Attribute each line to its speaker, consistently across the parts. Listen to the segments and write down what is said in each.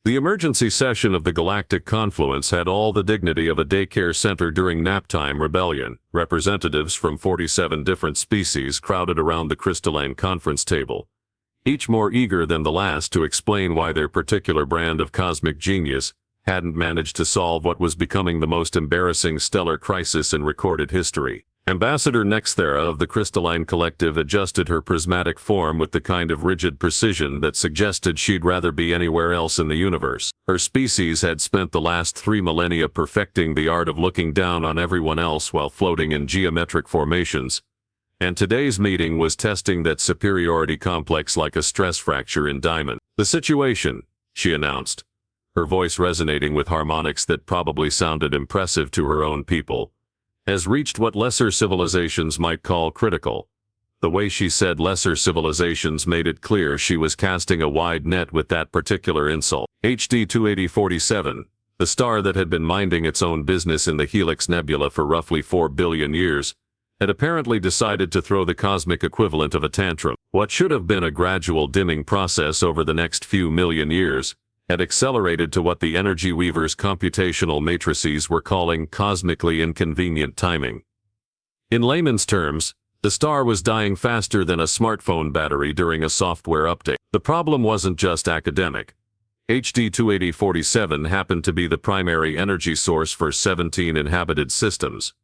Speaker 1: The emergency session of the Galactic Confluence had all the dignity of a daycare center during naptime rebellion. Representatives from 47 different species crowded around the crystalline conference table, each more eager than the last to explain why their particular brand of cosmic genius hadn't managed to solve what was becoming the most embarrassing stellar crisis in recorded history. Ambassador Nexthera of the Crystalline Collective adjusted her prismatic form with the kind of rigid precision that suggested she'd rather be anywhere else in the universe. Her species had spent the last 3 millennia perfecting the art of looking down on everyone else while floating in geometric formations, and today's meeting was testing that superiority complex like a stress fracture in diamond. "The situation," she announced, her voice resonating with harmonics that probably sounded impressive to her own people, "has reached what lesser civilizations might call critical." The way she said lesser civilizations made it clear she was casting a wide net with that particular insult. HD 28047, the star that had been minding its own business in the Helix Nebula for roughly 4 billion years, had apparently decided to throw the cosmic equivalent of a tantrum. What should have been a gradual dimming process over the next few million years had accelerated to what the Energy Weaver's computational matrices were calling cosmically inconvenient timing. In layman's terms, the star was dying faster than a smartphone battery during a software update. The problem wasn't just academic. HD 28047 happened to be the primary energy source for 17 inhabited systems,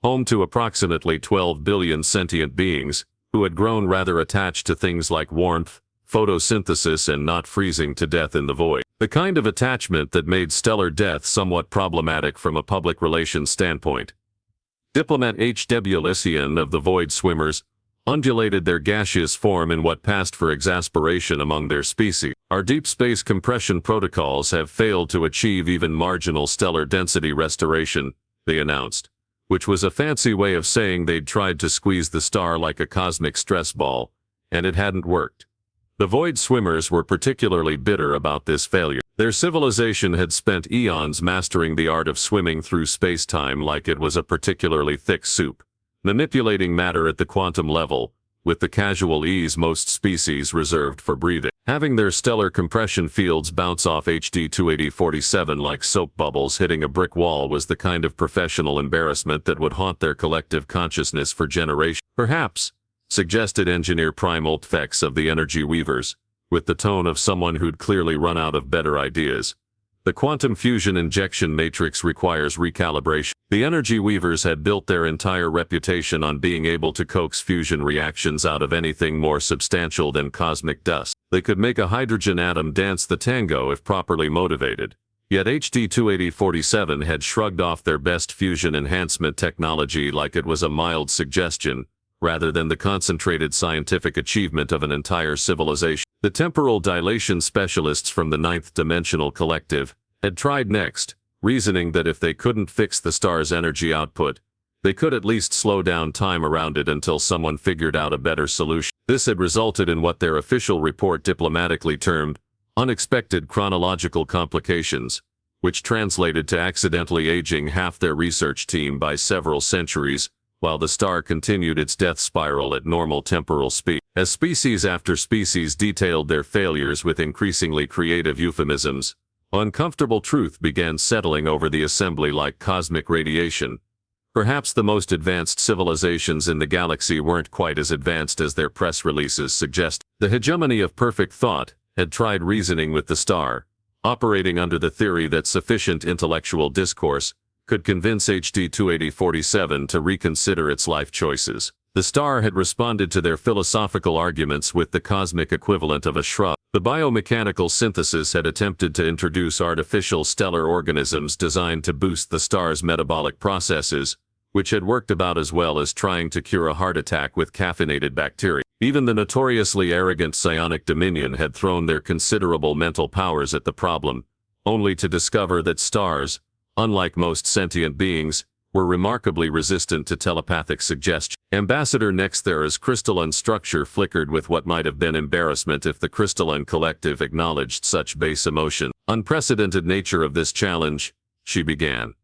Speaker 1: home to approximately 12 billion sentient beings who had grown rather attached to things like warmth, photosynthesis, and not freezing to death in the void. The kind of attachment that made stellar death somewhat problematic from a public relations standpoint. Diplomat H.W. Lysian of the Void Swimmers undulated their gaseous form in what passed for exasperation among their species. "Our deep space compression protocols have failed to achieve even marginal stellar density restoration," they announced, which was a fancy way of saying they'd tried to squeeze the star like a cosmic stress ball, and it hadn't worked. The Void Swimmers were particularly bitter about this failure. Their civilization had spent eons mastering the art of swimming through space-time like it was a particularly thick soup, manipulating matter at the quantum level, with the casual ease most species reserved for breathing. Having their stellar compression fields bounce off HD 28047 like soap bubbles hitting a brick wall was the kind of professional embarrassment that would haunt their collective consciousness for generations. "Perhaps," suggested Engineer Primal Tfex of the Energy Weavers, with the tone of someone who'd clearly run out of better ideas, "the quantum fusion injection matrix requires recalibration." The Energy Weavers had built their entire reputation on being able to coax fusion reactions out of anything more substantial than cosmic dust. They could make a hydrogen atom dance the tango if properly motivated. Yet HD 28047 had shrugged off their best fusion enhancement technology like it was a mild suggestion, rather than the concentrated scientific achievement of an entire civilization. The temporal dilation specialists from the 9th Dimensional Collective had tried next, reasoning that if they couldn't fix the star's energy output, they could at least slow down time around it until someone figured out a better solution. This had resulted in what their official report diplomatically termed unexpected chronological complications, which translated to accidentally aging half their research team by several centuries, while the star continued its death spiral at normal temporal speed. As species after species detailed their failures with increasingly creative euphemisms, uncomfortable truth began settling over the assembly like cosmic radiation. Perhaps the most advanced civilizations in the galaxy weren't quite as advanced as their press releases suggest. The hegemony of perfect thought had tried reasoning with the star, operating under the theory that sufficient intellectual discourse could convince HD 28047 to reconsider its life choices. The star had responded to their philosophical arguments with the cosmic equivalent of a shrug. The biomechanical synthesis had attempted to introduce artificial stellar organisms designed to boost the star's metabolic processes, which had worked about as well as trying to cure a heart attack with caffeinated bacteria. Even the notoriously arrogant psionic dominion had thrown their considerable mental powers at the problem, only to discover that stars, unlike most sentient beings, were remarkably resistant to telepathic suggestion. Ambassador Nexthera's crystalline structure flickered with what might have been embarrassment if the Crystalline Collective acknowledged such base emotion. "Unprecedented nature of this challenge," she began,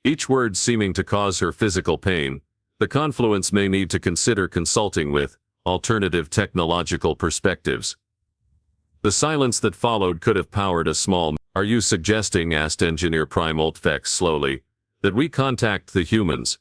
Speaker 1: each word seeming to cause her physical pain. "The confluence may need to consider consulting with alternative technological perspectives." The silence that followed could have powered a small... Are you suggesting, asked Engineer Prime Oltfex slowly, that we contact the humans?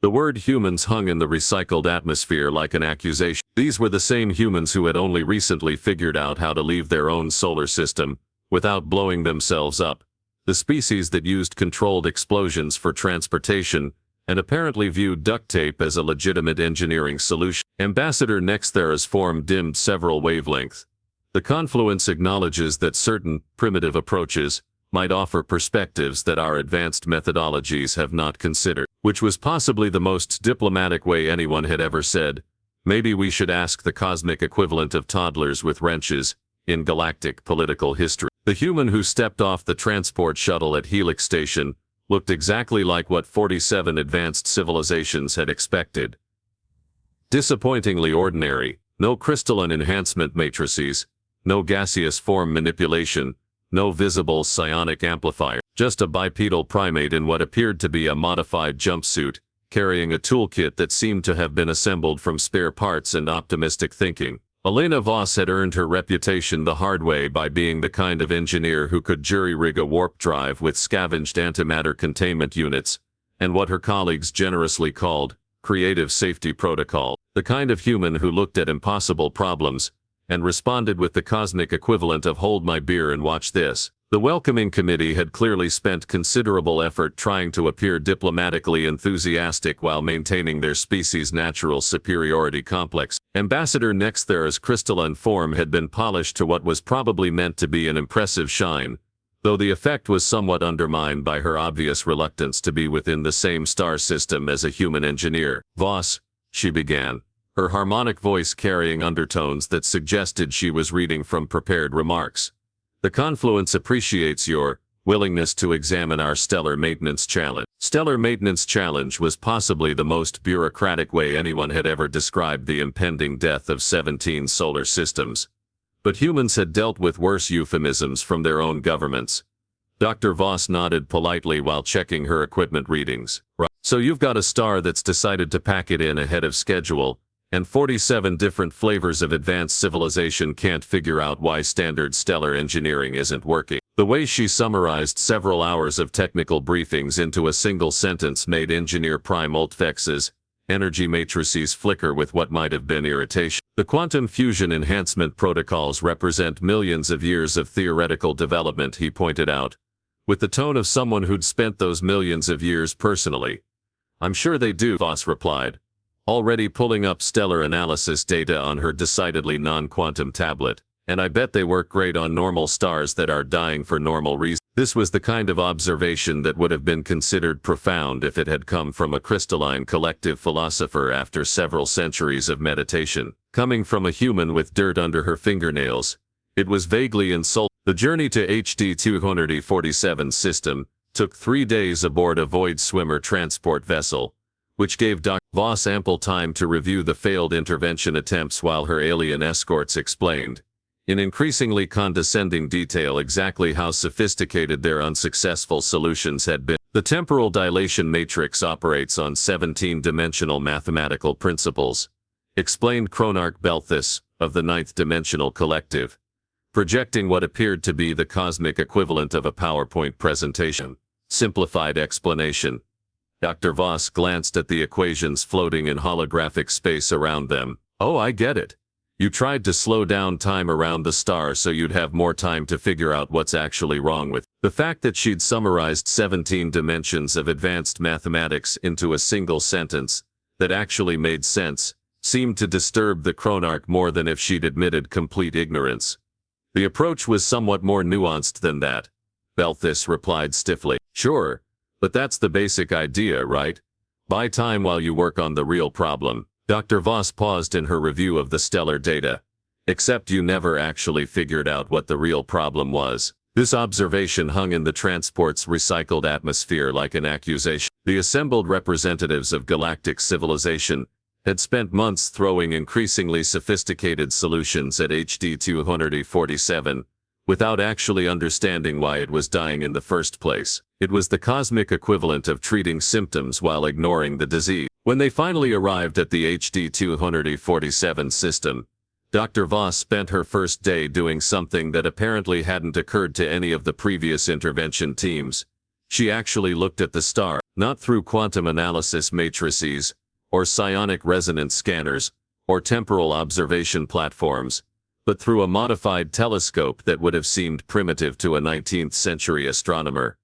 Speaker 1: The word humans hung in the recycled atmosphere like an accusation. These were the same humans who had only recently figured out how to leave their own solar system without blowing themselves up. The species that used controlled explosions for transportation and apparently viewed duct tape as a legitimate engineering solution. Ambassador Nexthera's form dimmed several wavelengths. The confluence acknowledges that certain primitive approaches might offer perspectives that our advanced methodologies have not considered, which was possibly the most diplomatic way anyone had ever said, maybe we should ask the cosmic equivalent of toddlers with wrenches in galactic political history. The human who stepped off the transport shuttle at Helix Station looked exactly like what 47 advanced civilizations had expected. Disappointingly ordinary, no crystalline enhancement matrices, no gaseous form manipulation, no visible psionic amplifier, just a bipedal primate in what appeared to be a modified jumpsuit, carrying a toolkit that seemed to have been assembled from spare parts and optimistic thinking. Elena Voss had earned her reputation the hard way by being the kind of engineer who could jury-rig a warp drive with scavenged antimatter containment units, and what her colleagues generously called creative safety protocol. The kind of human who looked at impossible problems and responded with the cosmic equivalent of hold my beer and watch this. The welcoming committee had clearly spent considerable effort trying to appear diplomatically enthusiastic while maintaining their species' natural superiority complex. Ambassador Nexthera's crystalline form had been polished to what was probably meant to be an impressive shine, though the effect was somewhat undermined by her obvious reluctance to be within the same star system as a human engineer. Voss, she began, her harmonic voice carrying undertones that suggested she was reading from prepared remarks. The Confluence appreciates your willingness to examine our Stellar Maintenance Challenge. Stellar Maintenance Challenge was possibly the most bureaucratic way anyone had ever described the impending death of 17 solar systems. But humans had dealt with worse euphemisms from their own governments. Dr. Voss nodded politely while checking her equipment readings. Right. So you've got a star that's decided to pack it in ahead of schedule, and 47 different flavors of advanced civilization can't figure out why standard stellar engineering isn't working. The way she summarized several hours of technical briefings into a single sentence made Engineer Prime Oltfex's energy matrices flicker with what might have been irritation. The quantum fusion enhancement protocols represent millions of years of theoretical development, he pointed out, with the tone of someone who'd spent those millions of years personally. I'm sure they do, Voss replied, already pulling up stellar analysis data on her decidedly non-quantum tablet, and I bet they work great on normal stars that are dying for normal reasons. This was the kind of observation that would have been considered profound if it had come from a crystalline collective philosopher after several centuries of meditation. Coming from a human with dirt under her fingernails, it was vaguely insulting. The journey to HD 247 system took 3 days aboard a void swimmer transport vessel, which gave Dr. Voss ample time to review the failed intervention attempts while her alien escorts explained, in increasingly condescending detail, exactly how sophisticated their unsuccessful solutions had been. The temporal dilation matrix operates on 17-dimensional mathematical principles, explained Chronarch Belthus of the 9th Dimensional Collective, projecting what appeared to be the cosmic equivalent of a PowerPoint presentation. Simplified explanation. Dr. Voss glanced at the equations floating in holographic space around them. Oh, I get it. You tried to slow down time around the star so you'd have more time to figure out what's actually wrong with it. The fact that she'd summarized 17 dimensions of advanced mathematics into a single sentence that actually made sense seemed to disturb the Chronarch more than if she'd admitted complete ignorance. The approach was somewhat more nuanced than that, Belthus replied stiffly. Sure, but that's the basic idea, right? Buy time while you work on the real problem. Dr. Voss paused in her review of the stellar data. Except you never actually figured out what the real problem was. This observation hung in the transport's recycled atmosphere like an accusation. The assembled representatives of galactic civilization had spent months throwing increasingly sophisticated solutions at HD 247, without actually understanding why it was dying in the first place. It was the cosmic equivalent of treating symptoms while ignoring the disease. When they finally arrived at the HD 247 system, Dr. Voss spent her first day doing something that apparently hadn't occurred to any of the previous intervention teams. She actually looked at the star, not through quantum analysis matrices, or psionic resonance scanners, or temporal observation platforms, but through a modified telescope that would have seemed primitive to a 19th century astronomer.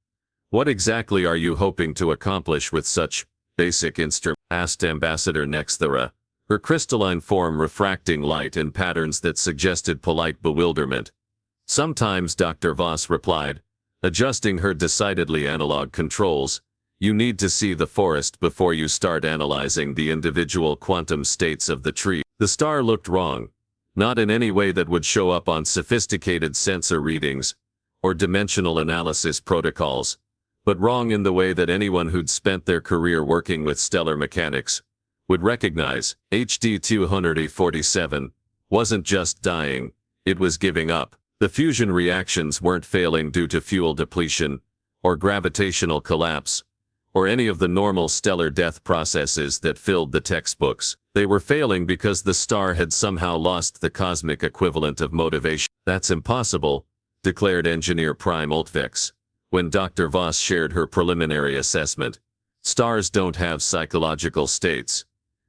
Speaker 1: "What exactly are you hoping to accomplish with such basic instrument?" asked Ambassador Nexthera, her crystalline form refracting light in patterns that suggested polite bewilderment. "Sometimes," Dr. Voss replied, adjusting her decidedly analog controls, "you need to see the forest before you start analyzing the individual quantum states of the tree." The star looked wrong. Not in any way that would show up on sophisticated sensor readings or dimensional analysis protocols, but wrong in the way that anyone who'd spent their career working with stellar mechanics would recognize. HD 247 wasn't just dying, it was giving up. The fusion reactions weren't failing due to fuel depletion, or gravitational collapse, or any of the normal stellar death processes that filled the textbooks. They were failing because the star had somehow lost the cosmic equivalent of motivation. "That's impossible," declared Engineer Prime Oltvex, when Dr. Voss shared her preliminary assessment. "Stars don't have psychological states."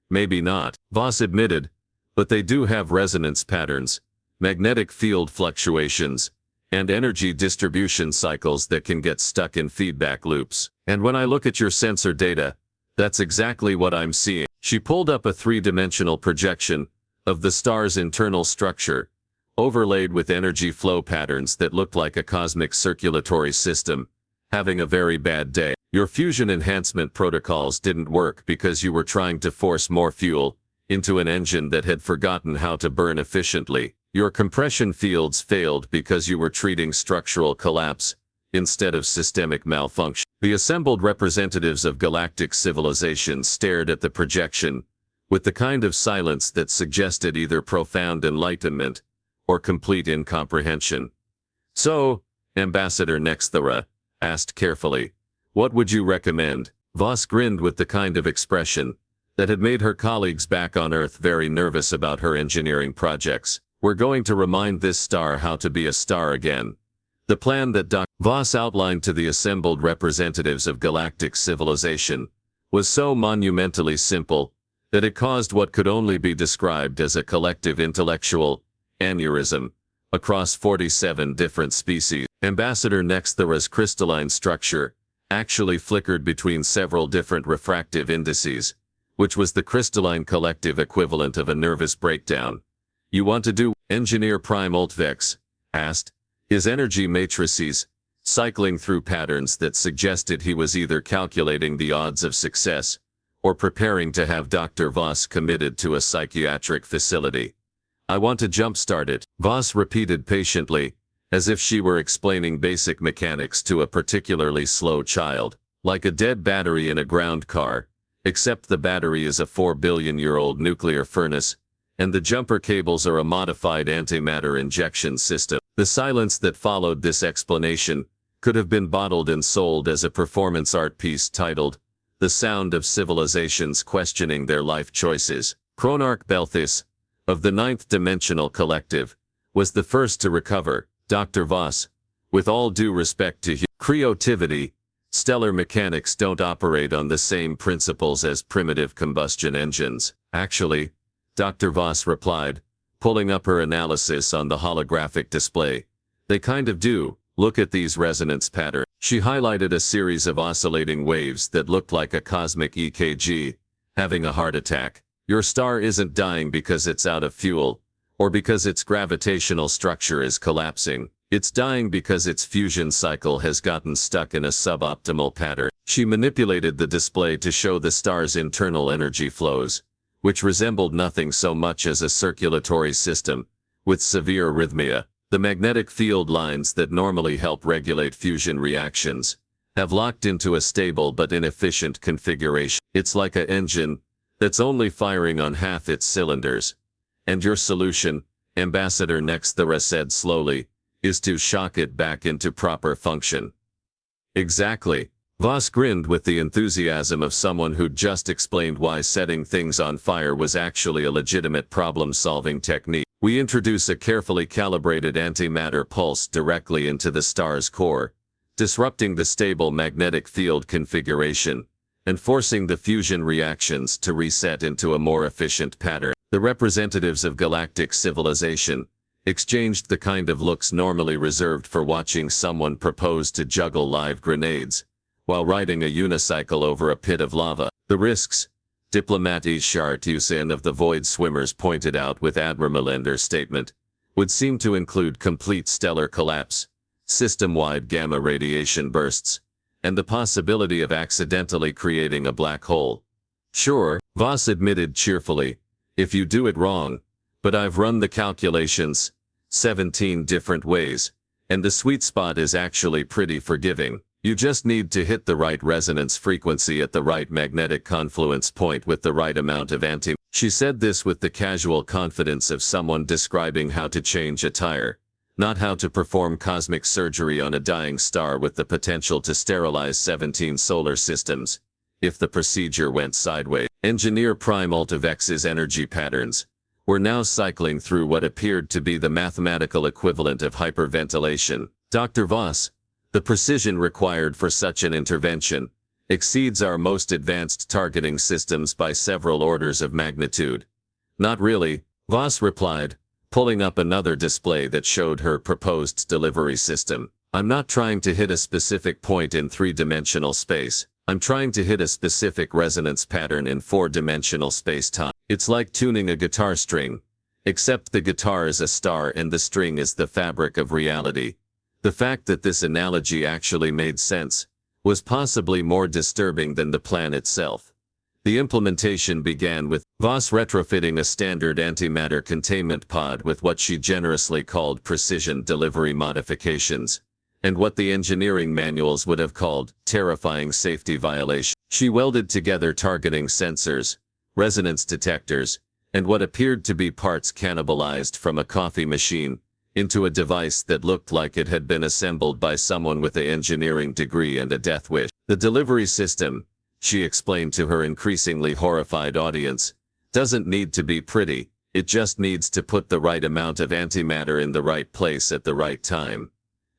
Speaker 1: "Maybe not," Voss admitted, "but they do have resonance patterns, magnetic field fluctuations, and energy distribution cycles that can get stuck in feedback loops. And when I look at your sensor data, that's exactly what I'm seeing." She pulled up a three-dimensional projection of the star's internal structure, overlaid with energy flow patterns that looked like a cosmic circulatory system having a very bad day. "Your fusion enhancement protocols didn't work because you were trying to force more fuel into an engine that had forgotten how to burn efficiently. Your compression fields failed because you were treating structural collapse instead of systemic malfunction." The assembled representatives of galactic civilization stared at the projection with the kind of silence that suggested either profound enlightenment or complete incomprehension. "So," Ambassador Nexthera asked carefully, "what would you recommend?" Voss grinned with the kind of expression that had made her colleagues back on Earth very nervous about her engineering projects. "We're going to remind this star how to be a star again." The plan that Dr. Voss outlined to the assembled representatives of galactic civilization was so monumentally simple that it caused what could only be described as a collective intellectual aneurysm across 47 different species. Ambassador Nexthera's crystalline structure actually flickered between several different refractive indices, which was the crystalline collective equivalent of a nervous breakdown. "You want to do?" Engineer Prime Oltvex asked, his energy matrices cycling through patterns that suggested he was either calculating the odds of success or preparing to have Dr. Voss committed to a psychiatric facility. "I want to jumpstart it," Voss repeated patiently, as if she were explaining basic mechanics to a particularly slow child. "Like a dead battery in a ground car, except the battery is a 4-billion-year-old nuclear furnace, and the jumper cables are a modified antimatter injection system." The silence that followed this explanation could have been bottled and sold as a performance art piece titled, "The Sound of Civilizations Questioning Their Life Choices." Chronarch Belthis, of the Ninth Dimensional Collective, was the first to recover. Dr. Voss, with all due respect to creativity, stellar mechanics don't operate on the same principles as primitive combustion engines. "Actually," Dr. Voss replied, pulling up her analysis on the holographic display, "they kind of do. Look at these resonance patterns." She highlighted a series of oscillating waves that looked like a cosmic EKG having a heart attack. "Your star isn't dying because it's out of fuel, or because its gravitational structure is collapsing. It's dying because its fusion cycle has gotten stuck in a suboptimal pattern." She manipulated the display to show the star's internal energy flows, which resembled nothing so much as a circulatory system with severe arrhythmia. The magnetic field lines that normally help regulate fusion reactions have locked into a stable but inefficient configuration. "It's like an engine that's only firing on half its cylinders. And your solution," Ambassador Nexthera said slowly, "is to shock it back into proper function." "Exactly." Voss grinned with the enthusiasm of someone who'd just explained why setting things on fire was actually a legitimate problem-solving technique. We introduce a carefully calibrated antimatter pulse directly into the star's core, disrupting the stable magnetic field configuration and forcing the fusion reactions to reset into a more efficient pattern. The representatives of galactic civilization exchanged the kind of looks normally reserved for watching someone propose to juggle live grenades while riding a unicycle over a pit of lava. The risks, Diplomatie Chartusin of the Void Swimmers pointed out with admirable understatement, would seem to include complete stellar collapse, system-wide gamma radiation bursts, and the possibility of accidentally creating a black hole. Sure, Voss admitted cheerfully, if you do it wrong, but I've run the calculations 17 different ways, and the sweet spot is actually pretty forgiving. You just need to hit the right resonance frequency at the right magnetic confluence point with the right amount of anti. She said this with the casual confidence of someone describing how to change a tire, not how to perform cosmic surgery on a dying star with the potential to sterilize 17 solar systems, if the procedure went sideways. Engineer Prime Ultivex's energy patterns were now cycling through what appeared to be the mathematical equivalent of hyperventilation. Dr. Voss, the precision required for such an intervention exceeds our most advanced targeting systems by several orders of magnitude. Not really, Voss replied, pulling up another display that showed her proposed delivery system. I'm not trying to hit a specific point in three-dimensional space. I'm trying to hit a specific resonance pattern in four-dimensional space-time. It's like tuning a guitar string, except the guitar is a star and the string is the fabric of reality. The fact that this analogy actually made sense was possibly more disturbing than the plan itself. The implementation began with Voss retrofitting a standard antimatter containment pod with what she generously called precision delivery modifications, and what the engineering manuals would have called terrifying safety violation. She welded together targeting sensors, resonance detectors, and what appeared to be parts cannibalized from a coffee machine into a device that looked like it had been assembled by someone with an engineering degree and a death wish. The delivery system, she explained to her increasingly horrified audience, doesn't need to be pretty, it just needs to put the right amount of antimatter in the right place at the right time.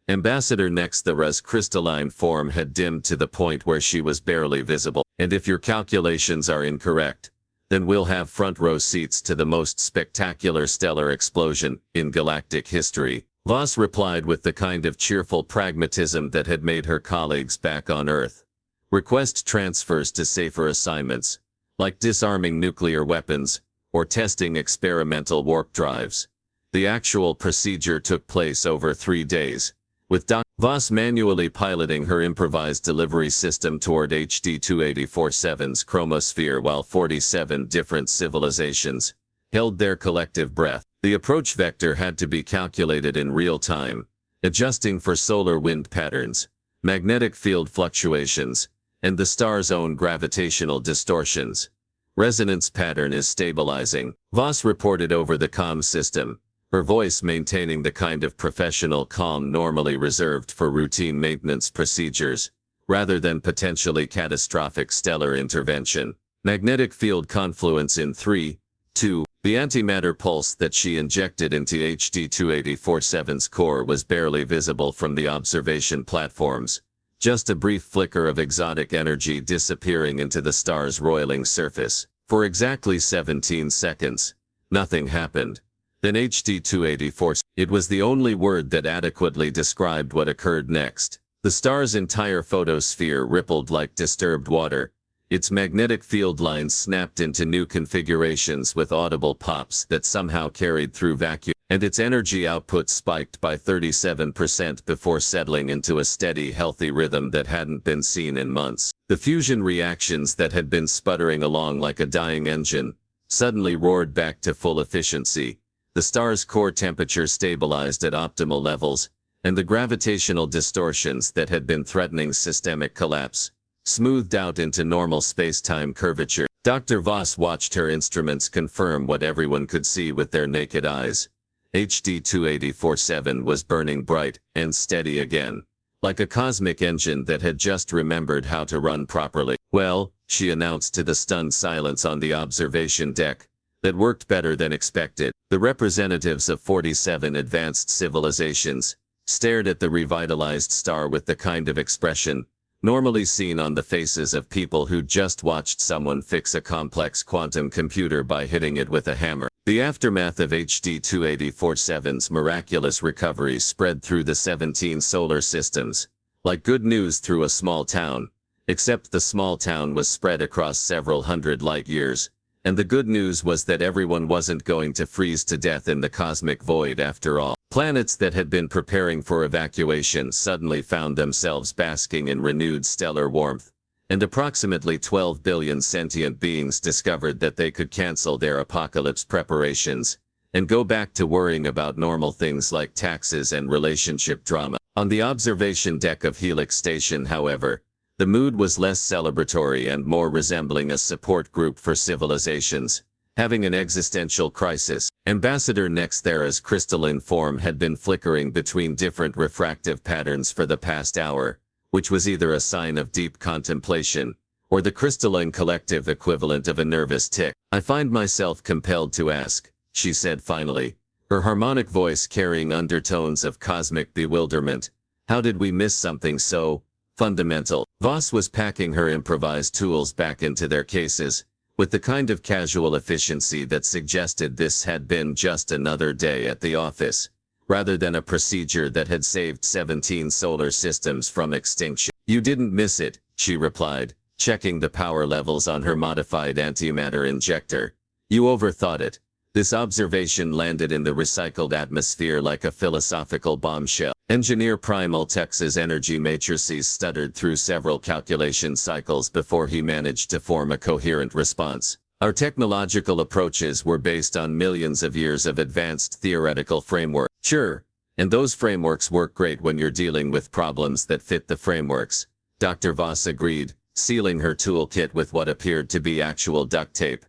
Speaker 1: Ambassador Nexthara's crystalline form had dimmed to the point where she was barely visible. And if your calculations are incorrect, then we'll have front row seats to the most spectacular stellar explosion in galactic history. Voss replied with the kind of cheerful pragmatism that had made her colleagues back on Earth request transfers to safer assignments, like disarming nuclear weapons or testing experimental warp drives. The actual procedure took place over 3 days, with Dr. Voss manually piloting her improvised delivery system toward HD 284-7's chromosphere while 47 different civilizations held their collective breath. The approach vector had to be calculated in real time, adjusting for solar wind patterns, magnetic field fluctuations, and the star's own gravitational distortions. Resonance pattern is stabilizing, Voss reported over the comm system, her voice maintaining the kind of professional calm normally reserved for routine maintenance procedures, rather than potentially catastrophic stellar intervention. Magnetic field confluence in 3, 2. The antimatter pulse that she injected into HD 284-7's core was barely visible from the observation platforms, just a brief flicker of exotic energy disappearing into the star's roiling surface. For exactly 17 seconds, nothing happened. Then HD 284. It was the only word that adequately described what occurred next. The star's entire photosphere rippled like disturbed water. Its magnetic field lines snapped into new configurations with audible pops that somehow carried through vacuum, and its energy output spiked by 37% before settling into a steady, healthy rhythm that hadn't been seen in months. The fusion reactions that had been sputtering along like a dying engine suddenly roared back to full efficiency. The star's core temperature stabilized at optimal levels, and the gravitational distortions that had been threatening systemic collapse smoothed out into normal space-time curvature. Dr. Voss watched her instruments confirm what everyone could see with their naked eyes. HD 284-7 was burning bright and steady again, like a cosmic engine that had just remembered how to run properly. Well, she announced to the stunned silence on the observation deck, the
Speaker 2: that worked better than expected. The representatives of 47 advanced civilizations stared at the revitalized star with the kind of expression normally seen on the faces of people who just watched someone fix a complex quantum computer by hitting it with a hammer. The aftermath of HD 2847's miraculous recovery spread through the 17 solar systems, like good news through a small town, except the small town was spread across several hundred light years, and the good news was that everyone wasn't going to freeze to death in the cosmic void after all. Planets that had been preparing for evacuation suddenly found themselves basking in renewed stellar warmth, and approximately 12 billion sentient beings discovered that they could cancel their apocalypse preparations and go back to worrying about normal things like taxes and relationship drama. On the observation deck of Helix Station, however, the mood was less celebratory and more resembling a support group for civilizations having an existential crisis. Ambassador Nexthera's crystalline form had been flickering between different refractive patterns for the past hour, which was either a sign of deep contemplation or the crystalline collective equivalent of a nervous tic. "I find myself compelled to ask," she said finally, her harmonic voice carrying undertones of cosmic bewilderment, "how did we miss something so fundamental?" Voss was packing her improvised tools back into their cases, with the kind of casual efficiency that suggested this had been just another day at the office, rather than a procedure that had saved 17 solar systems from extinction. "You didn't miss it," she replied, checking the power levels on her modified antimatter injector. "You overthought it." This observation landed in the recycled atmosphere like a philosophical bombshell. Engineer Primal Tex's energy matrices stuttered through several calculation cycles before he managed to form a coherent response. "Our technological approaches were based on millions of years of advanced theoretical framework." "Sure, and those frameworks work great when you're dealing with problems that fit the frameworks," Dr. Voss agreed, sealing her toolkit with what appeared to be actual duct tape.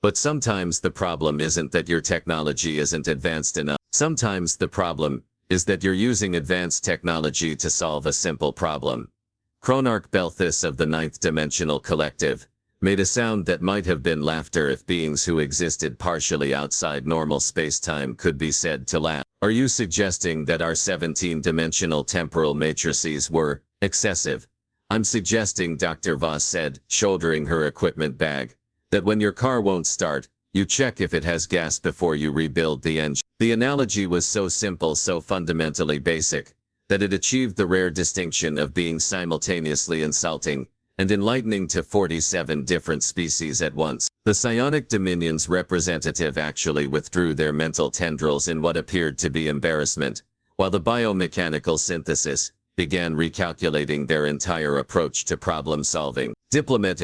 Speaker 2: "But sometimes the problem isn't that your technology isn't advanced enough. Sometimes the problem is that you're using advanced technology to solve a simple problem." Chronarch Belthus of the Ninth Dimensional Collective made a sound that might have been laughter if beings who existed partially outside normal space-time could be said to laugh. "Are you suggesting that our 17-dimensional temporal matrices were excessive?" "I'm suggesting," Dr. Voss said, shouldering her equipment bag, "that when your car won't start, you check if it has gas before you rebuild the engine." The analogy was so simple, so fundamentally basic, that it achieved the rare distinction of being simultaneously insulting and enlightening to 47 different species at once. The psionic dominion's representative actually withdrew their mental tendrils in what appeared to be embarrassment, while the biomechanical synthesis began recalculating their entire approach to problem-solving. Diplomat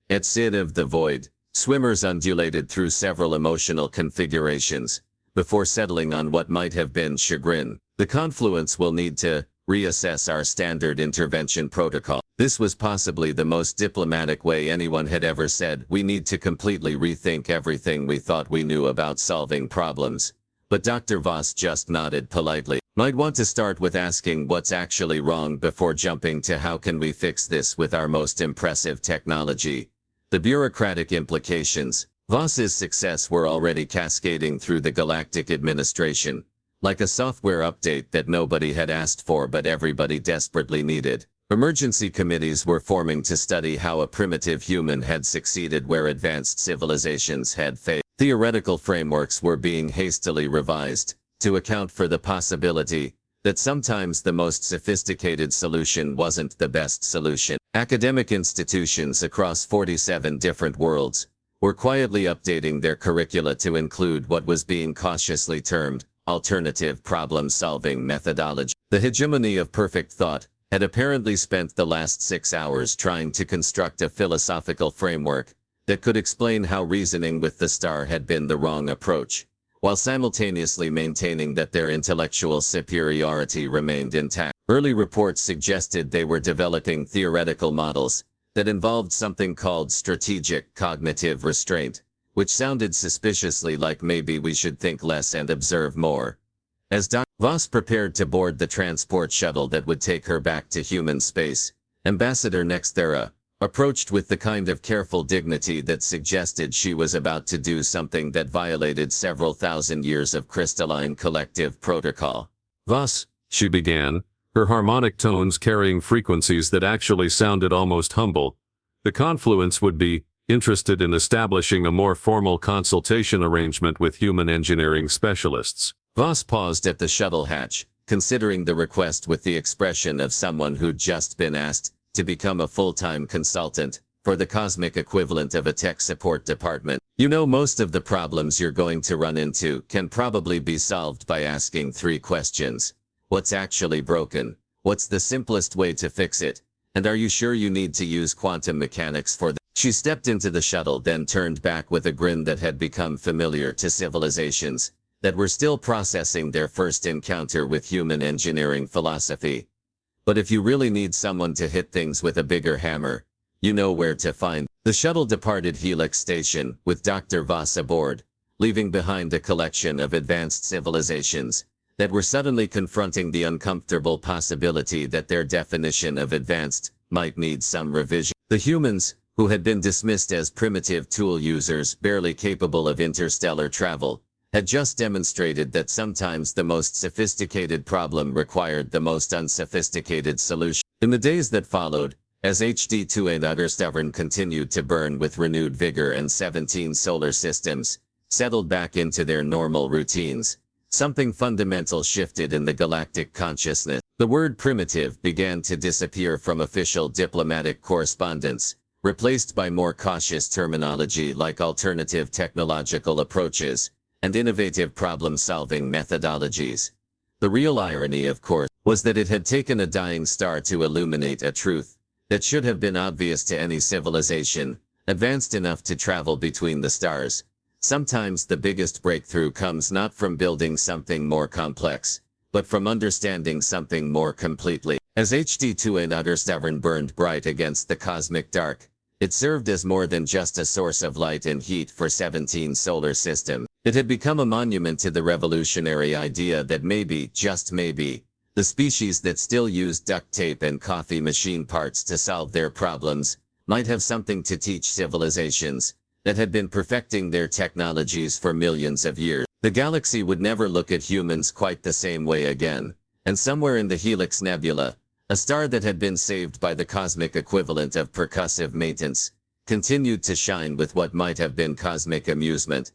Speaker 2: et Sid of the Void, swimmers undulated through several emotional configurations before settling on what might have been chagrin. "The confluence will need to reassess our standard intervention protocol." This was possibly the most diplomatic way anyone had ever said, "We need to completely rethink everything we thought we knew about solving problems." But Dr. Voss just nodded politely. "Might want to start with asking what's actually wrong before jumping to how can we fix this with our most impressive technology." The bureaucratic implications Voss's success were already cascading through the Galactic administration, like a software update that nobody had asked for but everybody desperately needed. Emergency committees were forming to study how a primitive human had succeeded where advanced civilizations had failed. Theoretical frameworks were being hastily revised to account for the possibility that sometimes the most sophisticated solution wasn't the best solution. Academic institutions across 47 different worlds were quietly updating their curricula to include what was being cautiously termed alternative problem-solving methodology. The hegemony of perfect thought had apparently spent the last 6 hours trying to construct a philosophical framework that could explain how reasoning with the star had been the wrong approach, while simultaneously maintaining that their intellectual superiority remained intact. Early reports suggested they were developing theoretical models that involved something called strategic cognitive restraint, which sounded suspiciously like maybe we should think less and observe more. As Dr. Voss prepared to board the transport shuttle that would take her back to human space, Ambassador Nexthera, approached with the kind of careful dignity that suggested she was about to do something that violated several thousand years of crystalline collective protocol.
Speaker 1: Thus, she began, her harmonic tones carrying frequencies that actually sounded almost humble. The confluence would be interested in establishing a more formal consultation arrangement with human engineering specialists.
Speaker 2: Voss paused at the shuttle hatch, considering the request with the expression of someone who'd just been asked to become a full-time consultant for the cosmic equivalent of a tech support department. You know, most of the problems you're going to run into can probably be solved by asking 3 questions. What's actually broken? What's the simplest way to fix it? And are you sure you need to use quantum mechanics for that? She stepped into the shuttle, then turned back with a grin that had become familiar to civilizations that were still processing their first encounter with human engineering philosophy. But if you really need someone to hit things with a bigger hammer, you know where to find. The shuttle departed Helix Station with Dr. Voss aboard, leaving behind a collection of advanced civilizations that were suddenly confronting the uncomfortable possibility that their definition of advanced might need some revision. The humans, who had been dismissed as primitive tool users barely capable of interstellar travel, had just demonstrated that sometimes the most sophisticated problem required the most unsophisticated solution. In the days that followed, as HD2 and Utterstubborn continued to burn with renewed vigor and 17 solar systems settled back into their normal routines, something fundamental shifted in the galactic consciousness. The word primitive began to disappear from official diplomatic correspondence, replaced by more cautious terminology like alternative technological approaches and innovative problem-solving methodologies. The real irony, of course, was that it had taken a dying star to illuminate a truth that should have been obvious to any civilization advanced enough to travel between the stars. Sometimes the biggest breakthrough comes not from building something more complex, but from understanding something more completely. As HD2 and Utterstubborn burned bright against the cosmic dark, it served as more than just a source of light and heat for 17 solar systems. It had become a monument to the revolutionary idea that maybe, just maybe, the species that still used duct tape and coffee machine parts to solve their problems might have something to teach civilizations that had been perfecting their technologies for millions of years. The galaxy would never look at humans quite the same way again, and somewhere in the Helix Nebula, a star that had been saved by the cosmic equivalent of percussive maintenance continued to shine with what might have been cosmic amusement